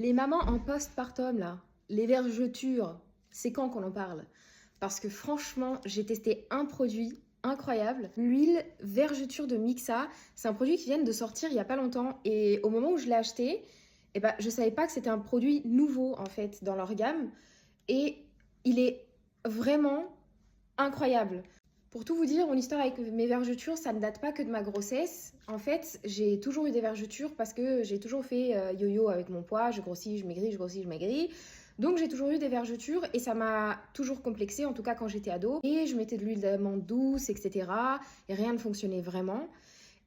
Les mamans en postpartum, là, les vergetures, c'est quand qu'on en parle? Parce que franchement, j'ai testé un produit incroyable. L'huile vergeture de Mixa, c'est un produit qui vient de sortir il y a pas longtemps. Et au moment où je l'ai acheté, eh ben, je savais pas que c'était un produit nouveau, en fait, dans leur gamme. Et il est vraiment incroyable. Pour tout vous dire, mon histoire avec mes vergetures, ça ne date pas que de ma grossesse. En fait, j'ai toujours eu des vergetures parce que j'ai toujours fait yo-yo avec mon poids. Je grossis, je maigris, je grossis, je maigris. Donc j'ai toujours eu des vergetures et ça m'a toujours complexée, en tout cas quand j'étais ado. Et je mettais de l'huile d'amande douce, etc. Et rien ne fonctionnait vraiment.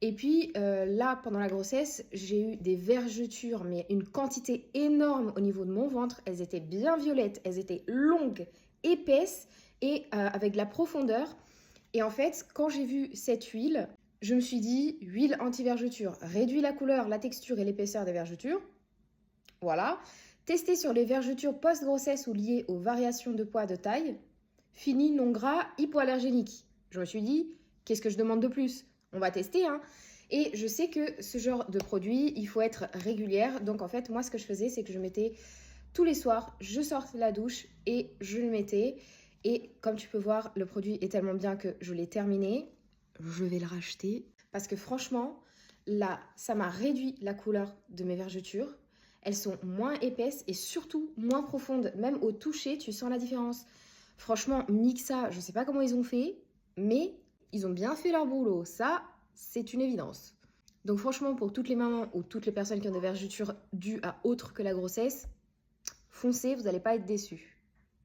Et puis là, pendant la grossesse, j'ai eu des vergetures, mais une quantité énorme au niveau de mon ventre. Elles étaient bien violettes, elles étaient longues, épaisses et avec de la profondeur. Et en fait, quand j'ai vu cette huile, je me suis dit, huile anti-vergeture réduit la couleur, la texture et l'épaisseur des vergetures. Voilà. Tester sur les vergetures post-grossesse ou liées aux variations de poids, de taille. Fini, non gras, hypoallergénique. Je me suis dit, qu'est-ce que je demande de plus? On va tester, hein. Et je sais que ce genre de produit, il faut être régulière. Donc en fait, moi, ce que je faisais, c'est que je mettais tous les soirs, je sortais de la douche et je le mettais. Et comme tu peux voir, le produit est tellement bien que je l'ai terminé. Je vais le racheter. Parce que franchement, là, ça m'a réduit la couleur de mes vergetures. Elles sont moins épaisses et surtout moins profondes. Même au toucher, tu sens la différence. Franchement, Mixa, je ne sais pas comment ils ont fait, mais ils ont bien fait leur boulot. Ça, c'est une évidence. Donc franchement, pour toutes les mamans ou toutes les personnes qui ont des vergetures dues à autre que la grossesse, foncez, vous n'allez pas être déçus.